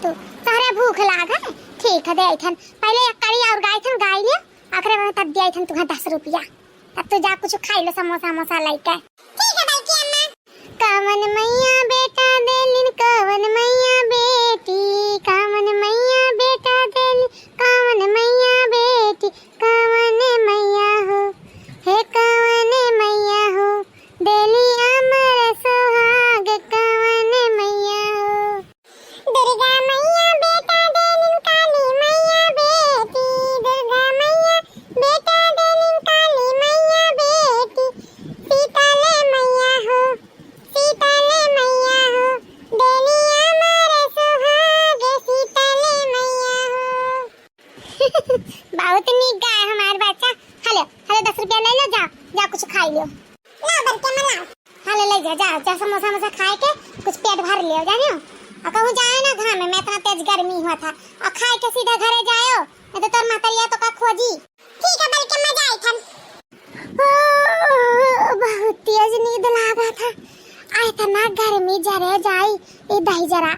तू तहरे भूख लागा ठीक है दे थन पहले एक कड़ी और गाय थन गाय लियो आखिर में तब दिया थन तुहा 10 रुपया तब तू जा कुछ खाई लो समोसा मोसा लेके ठीक है बल्कि अम्मा कवन मैया बेटा देलिन कवन मैया बेटी कवन मैया बेटा देलिन कवन मैया बेटी कवन मैया हो हे कवन मैया हो देली अमर सुहाग कवन मैया हो दुर्गा मैया बेटा देलिन काली मैया बेटी दुर्गा मैया बेटा देलिन काली मैया बेटी शीतल मैया हो देली अमर सुहाग शीतल मैया हो बहुत नीक गाय हमार बच्चा हेलो हेलो 10 रुपया ले लो जाओ जा कुछ खाई लो ना बरके मला हेलो ले जा समोसा मोसा खाए के कुछ पेट भर लियो जानियो और कहूं जाए ना घर में मैं इतना तेज गर्मी हुआ था और खाए के सीधा घरे जाओ नहीं तो तोर मातरिया तो का खोजी ठीक है बल्कि मैं जाई थन बहुत तेज नींद लागा था आए तना गर्मी जरे जाई ए दही जरा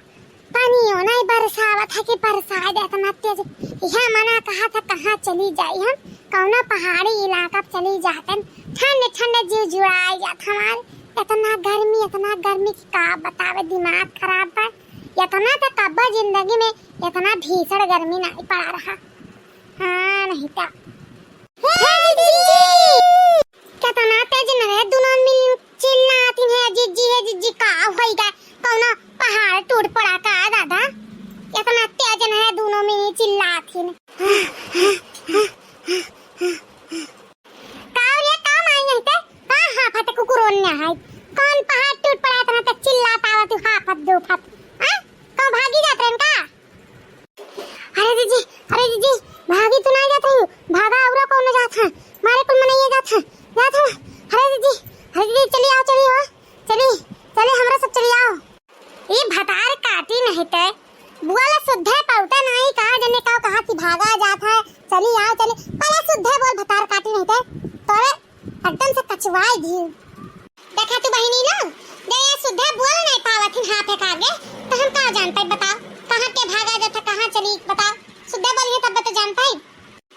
पानी हो ना बरसावा था कि बरसा दे इतना तेज यहां मना कहा था कहां चली जाई हम कौना पहाड़ी इलाका पे चली जातन ठंड ठंड जीव जुड़ाई जात हमार इतना गर्मी की का बतावे दिमाग खराब बा इतना तो कब्बा जिंदगी में इतना भीषण गर्मी नहीं पड़ा रहा हां नहीं था कितना तेज न है दोनों मिल चिल्लाती है जिज्जी का होइगा कौना पहाड़ टूट पड़ा का दादा इतना तेज न है दोनों मिल चिल्लाती ने कावरे काम आई नहीं ते हां फटे कुकुरोन ने है कौन पहाड़ टूट पड़ा इतना तक चिल्लाता हुआ तू हाफत दो फट हां कौन भागी जात रहन का अरे दीदी भागी तू ना जात है भागा औरा कौन जात है मारे कुल मनइए जात है अरे दीदी चली हमरा सब चली आओ ये भतार काटी नहीं ते बुआला शुद्ध पौता नहीं कहा जने कहा कि भागा जात है चली आओ पहले शुद्ध बोल भतार काटी नहीं ते तोरे एकदम से कचवाई दी देखा तू बहिनी ना दे शुद्ध बोल नहीं पावत हां फेंक आगे तो हम का जान पाई बताओ कहां के भागा जात कहां चली बताओ शुद्ध बोलिए तब तो जान पाई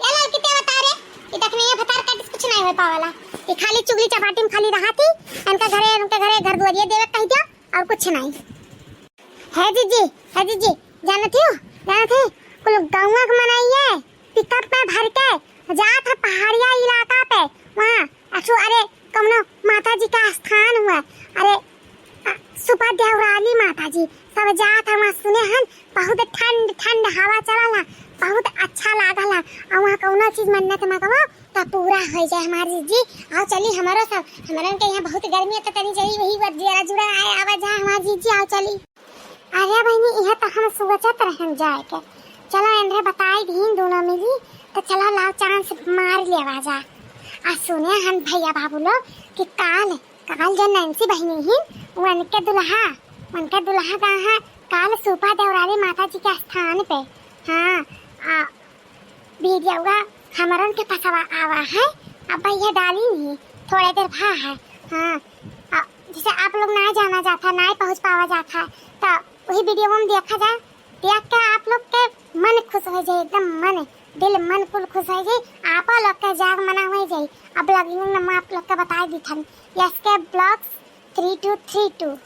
ये लड़की ते बता रे ये देखने ये भतार काटी कुछ नहीं हो पावाला ये खाली चुगली चपाटी में खाली रहा थी उनके घरे घर दुआरिया देवे कह दिया और कुछ नहीं है जीजी जानती कुल गाँव के मनाइए पिकअप में भर के जात है पहाड़िया इलाका पे वहाँ अरे कमनो माता जी का स्थान हुआ अरे सुपदेवराली माता जी सब जात है वहाँ सुने हन बहुत ठंड हवा चला बहुत अच्छा लागला और वहाँ कौनो चीज मन्नत मांगो तो पूरा हो जाए हमारी जी आओ चली हमारो सब हमारन के यहाँ बहुत गर्मी है तो तनी चली वही जरा जुड़ा आए आवाज आ हमारी जी आओ चली अरे बहनी यह तो हम सोचत रहन जाए के चलो इन्हें बताई दी दोनों मिली तो चलो लाओ चांस मार ले आवाजा आ सुने हम भैया बाबू लोग कि काल जो नैन्सी बहनी ही उनके दुल्हा कहाँ काल सुपा देवराली माता जी के स्थान पे हाँ वीडियो हमारन के पास आवा है अब भैया डाली नहीं थोड़े देर भा है हाँ जैसे आप लोग ना जाना जाता ना पहुँच पावा जाता तो वही वीडियो में देखा जाए देख के आप लोग के मन खुश हो जाए एकदम मन कुल खुश हो जाए आप लोग के जाग मना हो जाए अब ब्लॉगिंग नंबर आप लोग के बताए दिखन यसके ब्लॉग्स 3232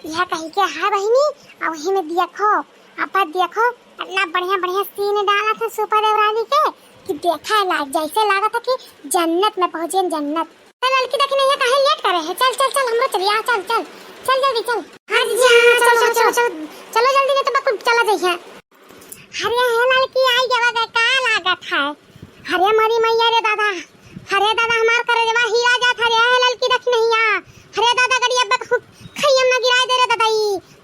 यह कही के है बहनी और वही में देखो इतना बढ़िया सीन डाला था सुपर देवराली के कि देखा लाग जैसे लगा था कि जन्नत में पहुंचे जन्नत लड़की देखने ये काहे लेट करे है चल हम लोग चलिए चल जल्दी चल हां जी चलो जल्दी नहीं तो बकुल चला जाइए हरे है लड़की आई जवा का लागत है हरे मरी मैया रे दादा हमार करे जवा हीरा जात हरे है लड़की देख नहीं आ हरे दादा गड़िया बक खैयम ना गिराए दे रे दादा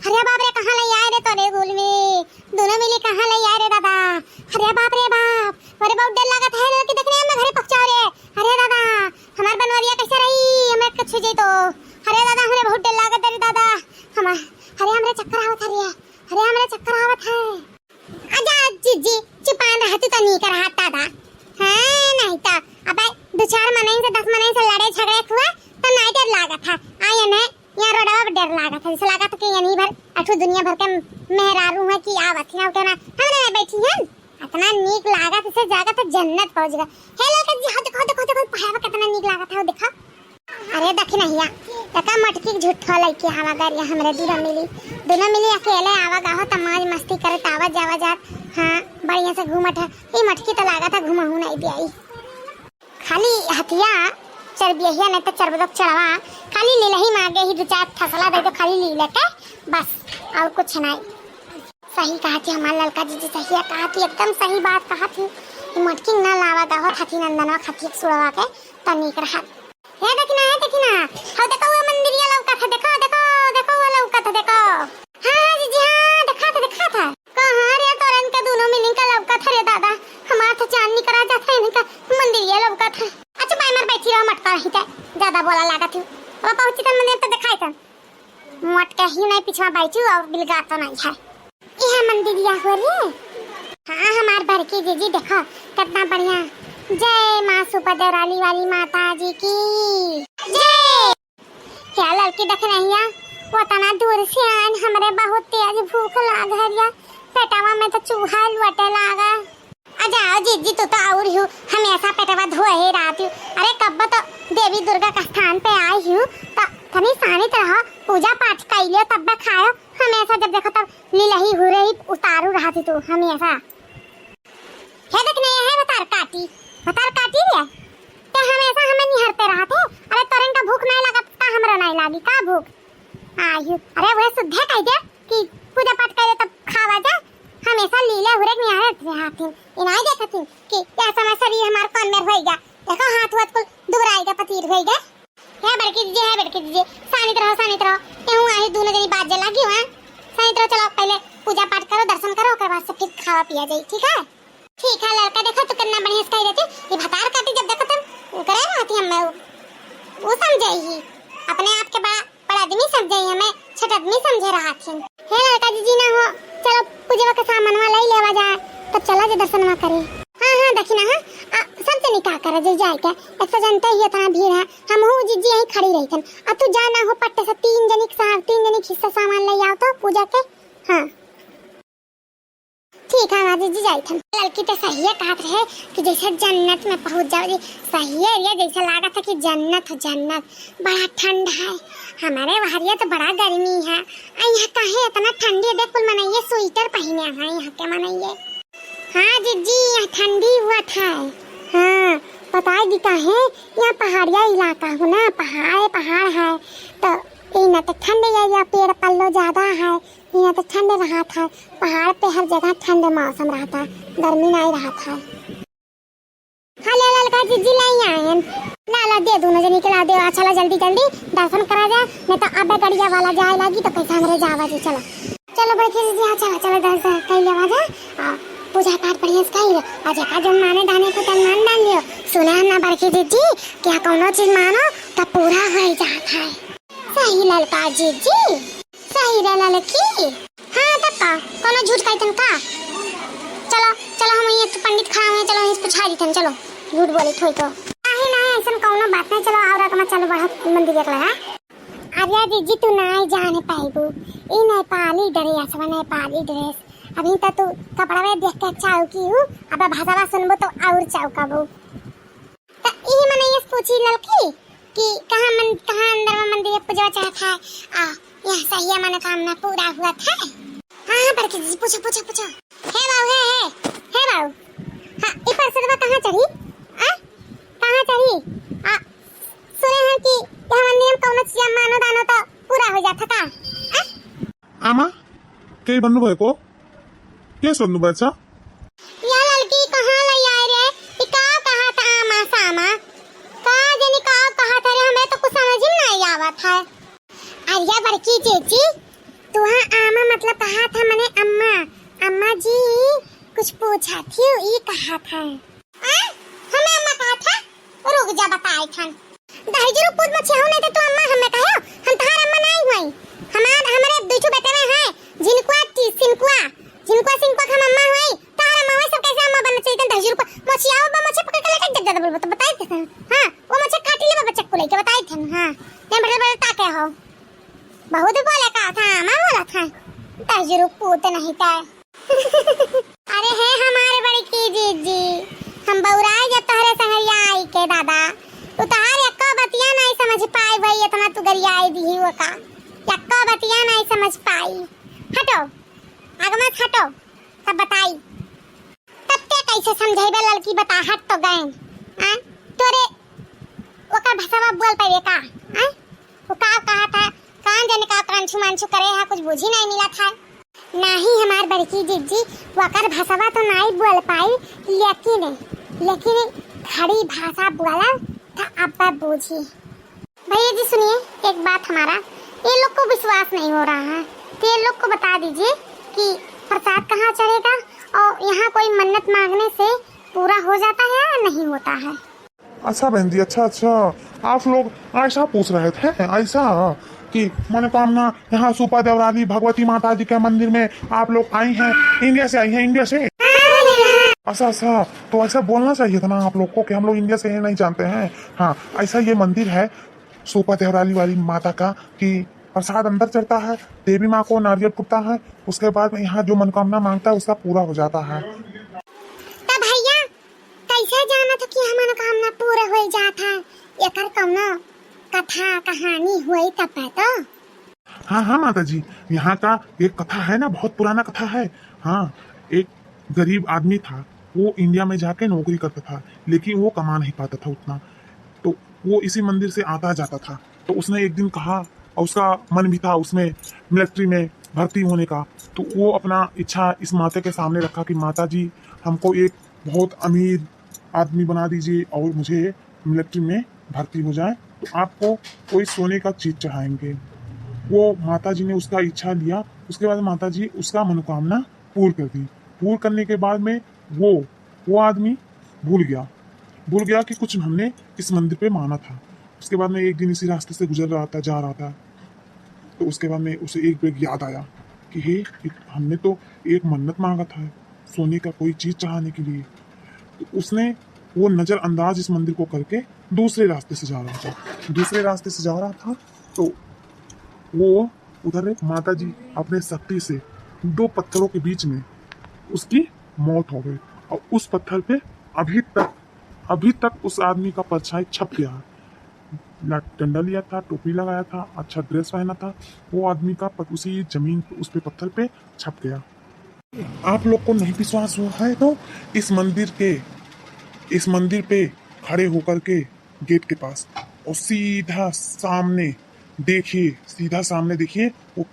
हरे बाप रे कहां ले आए रे तोरे गोल में दोनों मिले कहां ले आए रे दादा हरे बाप अरे बहुत डर लागत है लड़की देखने में घरे पहुंचाओ रे अरे दादा हमार बनवरिया कैसे रही हमें कुछ जे तो अरे दादा हमें बहुत डर लागत है दादा हमरे चक्कर आवत है आजा जीजी चुपान रहा तू तो नहीं कर रहा दादा हां नहीं तो अब 2-4 महीने से 10 महीने से लड़े झगड़े हुआ तो नहीं डर लागत था आया ने यहाँ रोडवा पर डर लागत था जैसे लागत कि यहीं भर अठू दुनिया भर के मेहरारू है कि आवत थी ना उठे ना हमने नहीं बैठी हैं इतना नीक लागत से जागा तो जन्नत पहुंच गया। हेलो का जी हां देखो पहाड़ कितना नीक लागत है देखा। अरे देख नहिया तका मटकी झूठा लइके आवा गरिया हमरे दोनों मिली अकेले आवा गाहो त मौज मस्ती करे तावा जावा जात। हां बढ़िया से घूमत है ई मटकी तो लागत है घुमाहू नहीं दियाई खाली हथिया चरबिया नहीं तो चरबदक चढ़वा खाली लीलही मांगे ही दो चार थसला दे दो खाली लीले के बस और कुछ नहीं। सही कहा थी हमार ललका जी सही कहा थी एकदम सही बात कहा थी। मटकी ना लावा गाहो हथी नंदनवा खती सुड़वा के तनिक रहत है देखना हां देखो वो मंदिरिया लौका था देखो वो लौका था देखो। हां जी हां देखा था कहां रे तोरन के दोनों मिलिंग का लौका था रे दादा हमार तो चांदनी करा जाता है इनका मंदिरिया लौका था। अच्छा बाय मार बैठी रहो मटका रही था ज्यादा बोला लगा थी वो पहुंची तो मंदिर तो दिखाई था मटका ही नहीं पीछे बैठी और बिलगा तो नहीं है यह मंदिरिया हो रे। हां हमार बड़की जीजी देखो कितना बढ़िया जय मां सुपदराली वाली माता जी की जय। क्या लड़की देख रही है वो तना दूर से आन हमरे बहुत तेज भूख लाग है पेटवा में तो चूहा लुटे लागा। अजा जीजी तो और हूँ हमेशा पेटवा धोए ही रहती हूँ। अरे कब तो देवी दुर्गा का स्थान पे आई हूँ तो तनी शांत रहो पूजा पाठ कर लियो तब खाओ हमेशा जब देखो तब लीलही हो रही उतारू रहती तू हमेशा है देखने है बतार काटी रे ते हमेशा हमें निहरते रहते। अरे तोरन का भूख नहीं लगा ता हमरा नहीं लागी का भूख आयु। अरे वह सुधे कह दे कि पूजा पाठ करे तब खावा जा हमेशा लीले हुरे निहरत रहती इनाई देखती कि क्या समय शरीर हमार कौन में होई गया देखो हाथ हाथ को दुबराई का पतीर होई गया है बड़की दीजिए शांत रहो क्यों आई दोनों जनी बात जला लगी हां शांत रहो। चलो पहले पूजा पाठ करो दर्शन करो उसके बाद से फिर खावा पिया जाए ठीक है लड़का देखो तो कितना बढ़िया से कह देती ये भतार काटी जब देखो तुम करे रहती हम वो समझाई अपने आप के बड़ा आदमी समझाई हमें छोटा आदमी समझे रहा थी। हे लड़का जी ना हो चलो पूजा का सामान वाला ही लेवा जाए तब चला जे दर्शन में करे। हां देखी ना हां सब जने का करे जे जाए के एक तो जानते ही इतना भीड़ है हम हो जीजी यहीं खड़ी रही थन अब तू जाना हो पट्टे से तीन जने हिस्सा सामान ले आओ तो पूजा के। हां ठीक है ना जी जाई थन लड़की तो सही है कहत रहे कि जैसे जन्नत में पहुंच जाओ जी सही है ये जैसे लगा था कि जन्नत बड़ा ठंड है हमारे वहां तो बड़ा गर्मी है यहाँ काहे इतना ठंडी देख कुल मनाइए स्वेटर पहने हैं यहाँ के मनाइए। हाँ जीजी यहाँ ठंडी हुआ था। हाँ पता दी काहे यहाँ पहाड़िया इलाका हो ना पहाड़ है तो यहाँ तो ठंड या पेड़ पल्लो ज्यादा है यहाँ तो ठंड रहा था पहाड़ पे हर जगह ठंड मौसम रहा था गर्मी नहीं रहा था। हाँ ले ललका जीजी लाई आए ला दे दोनों जनी के ला दे चलो जल्दी दर्शन करा जाए नहीं तो अब गड़िया वाला जाए लगी तो कैसे हमरे जावा जी चलो बड़े जीजी हाँ चलो दर्शन कर लेवा जा पूजा पाठ बढ़िया से कर और जगह जो माने दाने को तन मान डाल लियो सुने हम ना बड़की जीजी क्या कोनो चीज मानो तो पूरा हो जाता है। सही ललका जीजी सही रे ललकी। हाँ तक्का कोनो झूठ कहतन का चलो हम ये तो पंडित खड़ा हुए चलो इस पूछा दी चलो झूठ बोले थोई तो आहे ना ऐसा कोनो बात नहीं चलो और कमा चलो बड़ा मंदिर एक लगा। अरे जीजी तू नहीं जाने पाएबू ई नेपाली ड्रेस नेपाली ड्रेस अभी तो तू कपड़ा में देख के चाउ की हूं अब भाषा सुनबो तो और चाउ काबू तो ई मने ये पूछी ललकी कि कहां अंदर में मंदिर पूजा चाहत है यह सही है मनोकामना पूरा हुआ था। हां बड़की जी पूछो हे बाबू हां ई परसदवा कहां चढ़ी कहां चढ़ी सुने हैं कि यह मंदिर में कौन चीज मानो दानो तो पूरा हो जाता का आमा के बननु भएको के सोध्नु भएछ या लड़की कहां ले आए रे ई का कहा था आमा सामा का जनी का कहा था रे हमें तो कुछ समझ में नहीं आवत है। अरे बड़की जीजी तू आमा मतलब कहा था मैंने अम्मा जी कुछ पूछा थी ये कहा था हमें अम्मा कहा था रुक जा बताए था दहजरू पूछ मत छाओ नहीं तो तू अम्मा हमें कहो हम तहार अम्मा नहीं हुई हमारे दूसरे बेटे में है जिनकुआ हम अम्मा हुई तहार अम्मा हुई सब कैसे अम्मा बनना चाहिए दहजरू को मछियाओ मछे पकड़ के लेके जब बोल तो बताए थे। हां वो मछे काटी ले बच्चा को लेके बताए थे। हां ने बड़े ताके हो बहुत बोले का था अम्मा बोला था दहजरू पूत नहीं था अरे है हमारे बड़ी की जीजी, हम बौराए जब तोहरे संगरिया आई के दादा, तू तहार यक्का बतिया नहीं समझ पाई भाई, इतना तू गरियाई दी हो का, यक्का बतिया नहीं समझ पाई। हटो आगे मत हटो, तब बताई तब ते कैसे समझाइबे लड़की, बता हट तो गए आ तोरे ओकर भाषा बोल पाइबे का आ, वो का कहा था कान जाने का कांचू मांचू करे है, कुछ बुझी नहीं मिला था। नहीं हमार बड़की जीजी वकर भाषा तो नहीं बोल पाई, लेकिन खड़ी भाषा बोला था, अब बूझी। भैया जी सुनिए एक बात, हमारा ये लोग को विश्वास नहीं हो रहा है, तो ये लोग को बता दीजिए कि प्रसाद कहाँ चढ़ेगा और यहाँ कोई मन्नत मांगने से पूरा हो जाता है या नहीं होता है। अच्छा बहन जी, अच्छा आप लोग ऐसा पूछ रहे थे, ऐसा कि मनोकामना यहाँ सुपा देवराली भगवती माता जी के मंदिर में आप लोग आई हैं, इंडिया से आई हैं, इंडिया से। अच्छा तो ऐसा बोलना चाहिए था ना आप लोग को कि हम लोग इंडिया से नहीं जानते हैं। हाँ ऐसा ये मंदिर है सुपा देवराली वाली माता का कि प्रसाद अंदर चढ़ता है, देवी माँ को नारियल टूटता है, उसके बाद यहाँ जो मनोकामना मांगता है उसका पूरा हो जाता है। तब भैया कैसे जाना था कि हम मनोकामना पूरा हो जाता है, एकर कौनो कथा कहानी हुई तब तो। हाँ माता जी, यहाँ का एक कथा है ना, बहुत पुराना कथा है। हाँ एक गरीब आदमी था, वो इंडिया में जाके नौकरी करता था, लेकिन वो कमा नहीं पाता था उतना, तो वो इसी मंदिर से आता जाता था। तो उसने एक दिन कहा, और उसका मन भी था उसमें मिलिट्री में भर्ती होने का, तो वो अपना इच्छा इस माता के सामने रखा कि माता जी हमको एक बहुत अमीर आदमी बना दीजिए और मुझे मिलिट्री में भर्ती हो जाए, तो आपको कोई सोने का चीज चढ़ाएंगे। वो माता जी ने उसका इच्छा लिया, उसके बाद माता जी उसका मनोकामना पूर्ण कर दी। पूर्ण करने के बाद में वो आदमी भूल गया कि कुछ हमने इस मंदिर पे माना था। उसके बाद में एक दिन इसी रास्ते से गुजर रहा था, जा रहा था, तो उसके बाद में उसे एक बेग याद आया कि हे हमने तो एक मन्नत मांगा था सोने का कोई चीज चढ़ाने के लिए। तो उसने वो नजरअंदाज इस मंदिर को करके दूसरे रास्ते से जा रहा था। तो वो उधर माता जी अपने शक्ति से दो पत्थरों के बीच में उसकी मौत हो गई, और उस पत्थर पे अभी तक उस आदमी का परछाई छप गया। डंडा लिया था, टोपी लगाया था, अच्छा ड्रेस पहना था, वो आदमी का उसी जमीन पे उस पे पत्थर पे छप गया। आप लोग को नहीं विश्वास हुआ है तो इस मंदिर पे खड़े होकर के गेट के पास और सीधा सामने देखिए वो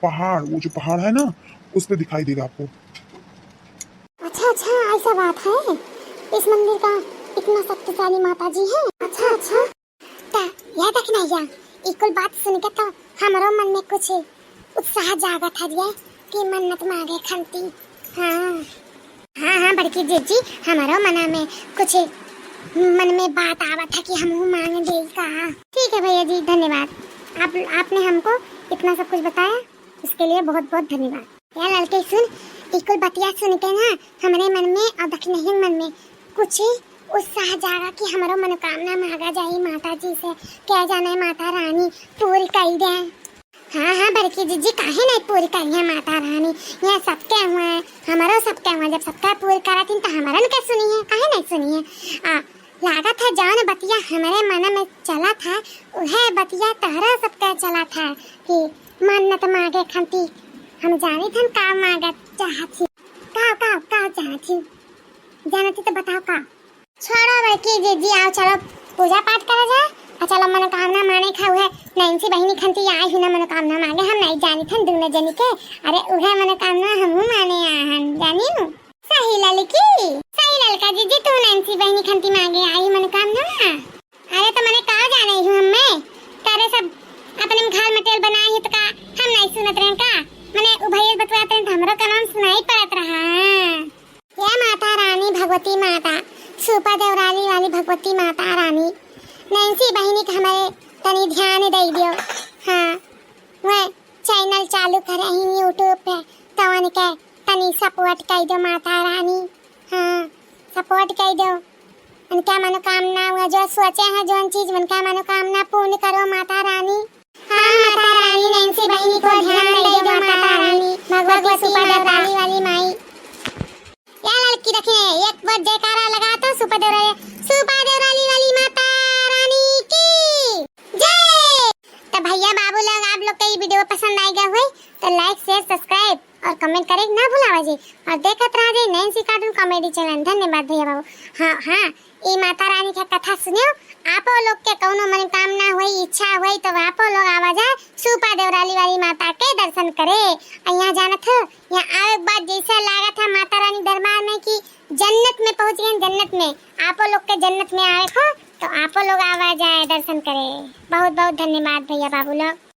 जो पहाड़ है ना, उस पे दिखाई देगा आपको। अच्छा ऐसा बात है, इस मंदिर का इतना शक्तिशाली माता जी है। अच्छा याद रखना या इकुल बात सुन के तो हमारे मन में कुछ उत्साह जागा था कि मन्नत मांगे खंती। हाँ बड़की जीजी, हमारा मना में कुछ मन में बात आवा था कि हम मांगे दे का। ठीक है भैया जी, धन्यवाद, आपने हमको इतना सब कुछ बताया, उसके लिए बहुत बहुत धन्यवाद। यार लड़के सुन, इकुल बतिया सुन के ना हमारे मन में और दक्षिण मन में कुछ उत्साह जागा कि हमारा मनोकामना मांगा जाए माता जी से, क्या जाने माता रानी पूरी कर दे। हाँ बड़की जीजी, काहे नहीं पूरी करी है माता रानी, यहाँ सबके हुआ है, हमारा सबके हुआ, जब सबका पूरी करा थी तो हमारा क्या सुनी है, काहे नहीं सुनी है। लागा था जौन बतिया हमारे मन में चला था वह बतिया तहरा सबका चला था कि मन्नत मांगे खंती। हम जाने थे का मांगा चाहती, का जानती तो बताओ का। छोड़ो बड़की जीजी, आओ चलो पूजा पाठ करा जाए और चलो मनोकामना माने खाऊ है। नैन्सी बहनी खंती आई हुई ना मनोकामना मांगे, हम नहीं जानी थन दूने जनी के, अरे उहे मनोकामना हम माने आहन जानी हूँ। सही ललका जीजी, तू नैन्सी बहनी खंती मांगे आई मनोकामना। अरे तो मैंने कहा जाने हूँ हमें तारे सब अपने घर में तेल बनाए तो का हम नहीं सुनत रहे का, मैंने उभय बतवाते हैं तो हमरो का नाम सुनाई पड़त रहा। ये माता रानी भगवती माता सुपा देवराली वाली भगवती माता रानी नैन्सी बहनी के हमारे तनी ध्यान दे दियो। हाँ वह चैनल चालू कर यूट्यूब पे तवन के तनी सपोर्ट कर दो माता रानी। हाँ सपोर्ट कर दो, उनका मनोकामना हुआ जो सोचे हैं जो चीज उनका मनोकामना पूर्ण करो माता रानी। हाँ माता रानी नैन्सी बहनी को ध्यान दे दो माता रानी भगवती सुपा देवराली वाली माई। एक बार जयकारा लगा तो सुपर देवराली वाली माता रानी की जय। तो भैया बाबू लोग, आप लोग को ये वीडियो पसंद आएगा हुई तो लाइक शेयर सब्सक्राइब और कमेंट करे ना भुलावा जी, और देखत रहा जी नैन्सी कार्टून कॉमेडी चैनल। धन्यवाद भैया बाबू। हाँ ये माता रानी का कथा सुनियो, आपो लोग के कौनो मनोकामना हुई, इच्छा हुई तो आपो लोग आवा जाए सुपर देवराली वाली माता के दर्शन करे। और यहाँ जाना था, यहाँ आवे बाद जैसा लगा था माता रानी दरबार में कि जन्नत में पहुंच गए। जन्नत में आपो लोग के जन्नत में आए हो तो आपो लोग आवा जाए दर्शन करे। बहुत बहुत धन्यवाद भैया बाबू लोग।